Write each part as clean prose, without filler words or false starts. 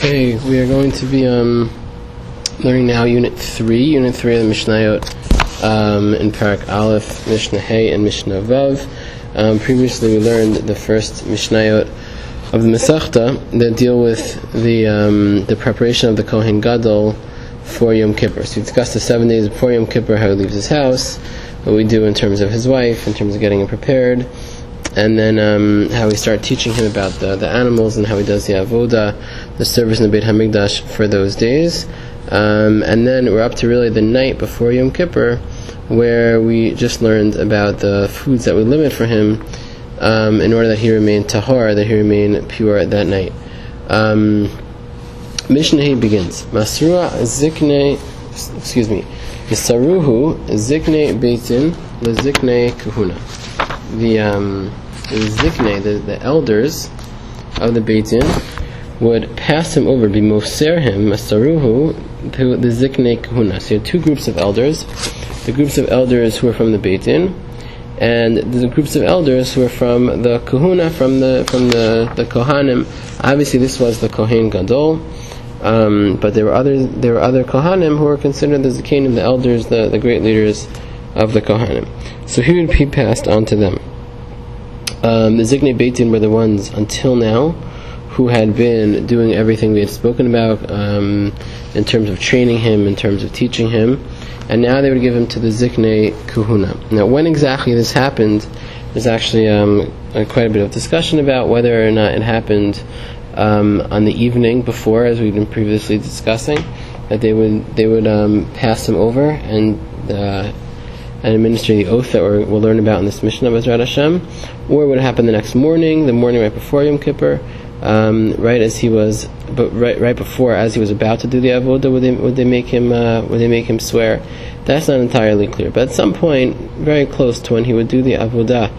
Okay, we are going to be learning now Unit 3 of the Mishnayot in Parak Aleph, Mishnah Hey, and Mishnah Vav. Previously we learned the first Mishnayot of the Masechta that deal with the preparation of the Kohen Gadol for Yom Kippur. So we discussed the 7 days before Yom Kippur, how he leaves his house, what we do in terms of his wife, in terms of getting him prepared, and then how we start teaching him about the animals and how he does the avoda, the service in the Beit HaMikdash for those days. And then we're up to really the night before Yom Kippur, where we just learned about the foods that we limit for him in order that he remain tahor, that he remain pure that night. Mishnah begins. Masrua zikne, Yisaruhu zikne beitin lezikne kahuna. The zikne, the elders of the beitin, would pass him over, be moser him, masaruhu, to the zikne kahuna. So you have two groups of elders: the groups of elders who are from the beitin, and the groups of elders who are from the kahuna, from the kohanim. Obviously, this was the kohen gadol. But there were other kohanim who were considered the zikanim, the elders, the great leaders of the kohanim. So he would be passed on to them. The ziknei beitin were the ones until now who had been doing everything we had spoken about in terms of training him, in terms of teaching him, and now they would give him to the ziknei kahuna. Now, when exactly this happened, there's actually quite a bit of discussion about whether or not it happened on the evening before, as we've been previously discussing, that they would pass him over and administer the oath that we'll learn about in this Mishnah, B'ezrat Hashem, or it would happen the next morning, the morning right before Yom Kippur, right before, as he was about to do the avodah, would they make him swear? That's not entirely clear, but at some point, very close to when he would do the avodah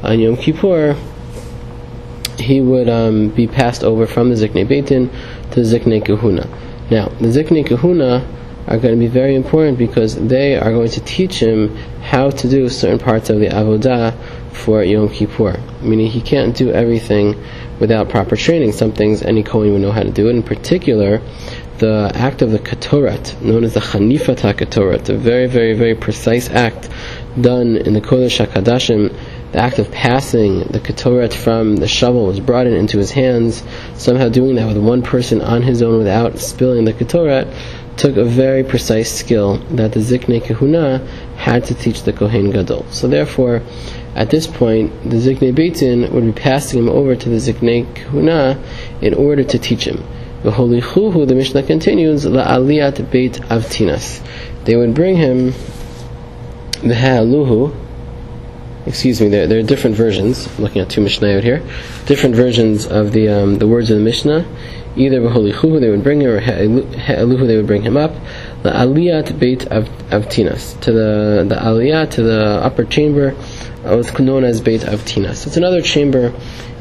on Yom Kippur, he would be passed over from the Ziknei Beitin to the Ziknei Kahuna. Now, the Ziknei Kahuna are going to be very important because they are going to teach him how to do certain parts of the avodah for Yom Kippur. Meaning he can't do everything without proper training. Some things any Kohen would know how to do. In particular, the act of the Ketoret, known as the Chanifat HaKetoret, a very, very, very precise act done in the Kodesh HaKadashim. The act of passing the Ketoret from the shovel was brought into his hands, somehow doing that with one person on his own without spilling the Ketoret, took a very precise skill that the Ziknei Kahuna had to teach the Kohen Gadol. So therefore, at this point, the Ziknei Beitin would be passing him over to the Ziknei Kahuna in order to teach him. V'holichuhu, the Mishnah continues, la'aliyat beit avtinas. They would bring him the ha'aluhu. Excuse me, there are different versions. I'm looking at two Mishnayot here. Different versions of the words of the Mishnah. Either v'holichuhu they would bring him, or ha'aluhu they would bring him up. The aliyat beit avtinas, to the aliyah, to the upper chamber, was known as Beit Avtinas. It's another chamber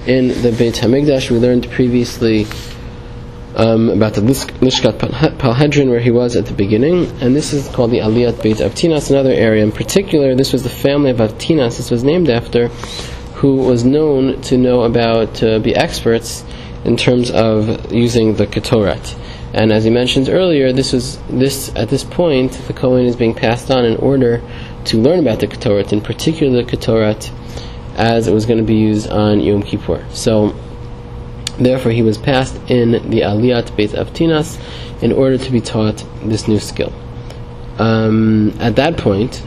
in the Beit HaMikdash. We learned previously about the Lishkat Palhedrin, where he was at the beginning, and this is called the Aliyat Beit Avtinas, another area. In particular, this was the family of Avtinas, this was named after, who was known to know about, to be experts in terms of using the Ketoret. And as he mentioned earlier, at this point, the Kohen is being passed on in order to learn about the Ketoret, in particular the Ketoret, as it was going to be used on Yom Kippur. So, therefore, he was passed in the Aliyat Beit Avtinas in order to be taught this new skill. At that point,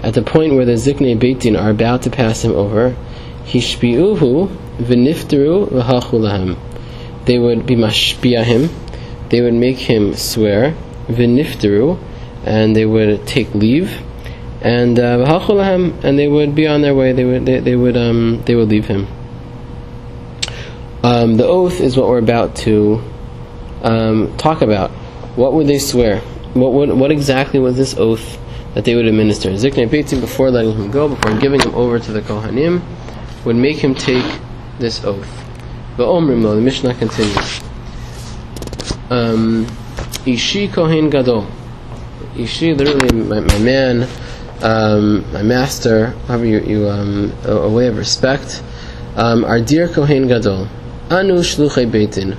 at the point where the Ziknei Beitin are about to pass him over, Hishpi'uhu v'nifteru v'hachu lahem. They would be mashpia him, they would make him swear, v'nifteru, and they would take leave, and v'hachu lahem, and they would be on their way. They would leave him. The oath is what we're about to talk about. What would they swear? What exactly was this oath that they would administer? Ziknei Beitin, before letting him go, before giving him over to the Kohanim, would make him take this oath. V'omrim lo, the Mishnah continues. Ishi Kohen Gadol. Ishi, literally my man, my master, however a way of respect. Our dear Kohen Gadol. Anu shluchei beitin.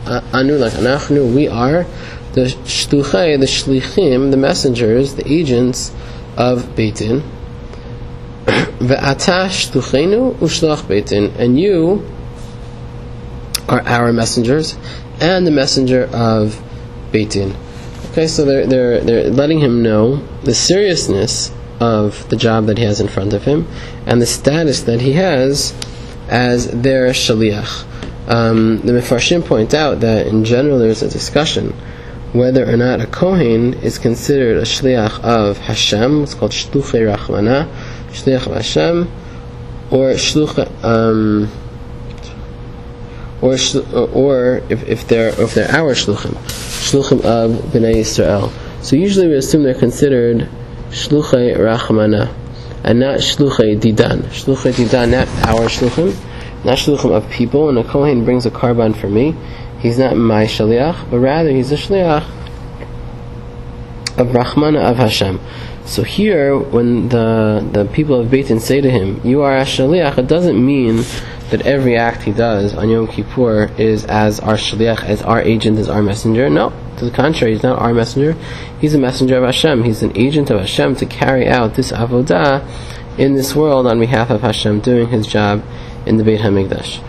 anu, like anachnu, we are the shluchai, the shlichim, the messengers, the agents of Beit Din. Ve'ata shluchenu ushloach Beit Din, and you are our messengers and the messenger of Beit Din. Okay, so they're letting him know the seriousness of the job that he has in front of him and the status that he has as their shaliach. The Mefarshim point out that in general there's a discussion whether or not a Kohen is considered a shliach of Hashem. It's called shluchei rachmana, shliach of Hashem, or if they're our shluchim of Bnei Yisrael. So usually we assume they're considered shluchei rachmana and not shluchei didan. Shluchei didan, not our shluchim, not shluchim of people. When a Kohen brings a karban for me, he's not my shaliach, but rather he's a shaliach of rachmana of Hashem. So here, when the people of Beit Din say to him, you are a shaliach, it doesn't mean that every act he does on Yom Kippur is as our shaliach, as our agent, as our messenger. No, to the contrary, he's not our messenger. He's a messenger of Hashem. He's an agent of Hashem to carry out this avodah in this world on behalf of Hashem, doing his job in the Beit HaMikdash.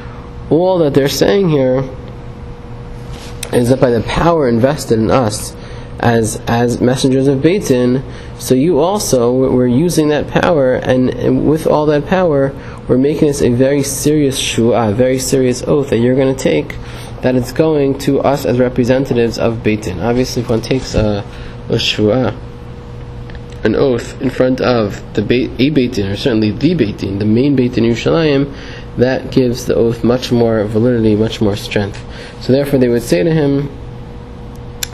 All that they're saying here is that by the power invested in us as messengers of Beit Din, so you also, we're using that power, and with all that power, we're making this a very serious shu'ah, a very serious oath that you're going to take, that it's going to us as representatives of Beit Din. Obviously, if one takes a shu'ah, an oath in front of a Beit Din, or certainly the Beit Din, the main Beit Din Yerushalayim, that gives the oath much more validity, much more strength. So therefore they would say to him,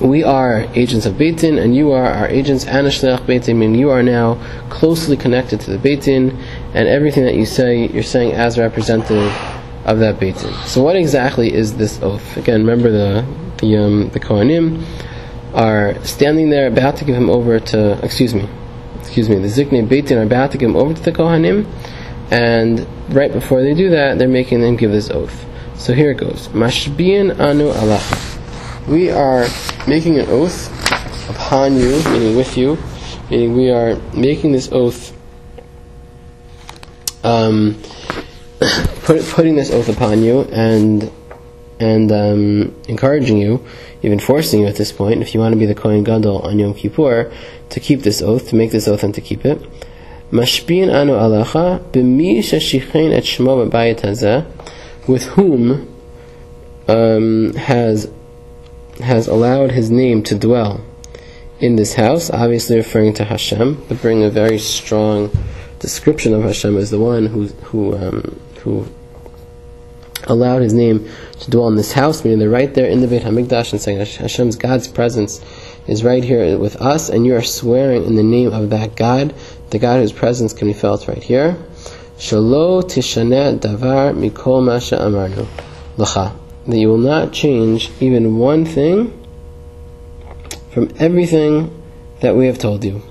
we are agents of Beit Din, and you are our agents, and a shliach Beit Din, meaning you are now closely connected to the Beit Din, and everything that you say, you're saying as representative of that Beit Din. So what exactly is this oath? Again, remember the Kohanim are standing there about to give him over to, the Ziknei Beit Din are about to give him over to the Kohanim, and right before they do that, they're making them give this oath. So here it goes. Mashbi'in anu alach. We are making an oath upon you, meaning with you, meaning we are making this oath, putting this oath upon you, and encouraging you, even forcing you at this point, if you want to be the Kohen Gadol on Yom Kippur, to keep this oath, to make this oath and to keep it. Mashbi'in anu alacha b'mi sheshichein et shmo b'bayit hazeh, with whom has allowed his name to dwell in this house, obviously referring to Hashem, but bringing a very strong description of Hashem as the one who allowed his name to dwell in this house, meaning they're right there in the Beit HaMikdash and saying Hashem's God's presence is right here with us, and you are swearing in the name of that God, the God whose presence can be felt right here. Shalo tishaneh davar mikol ma she'amarnu l'cha, that you will not change even one thing from everything that we have told you.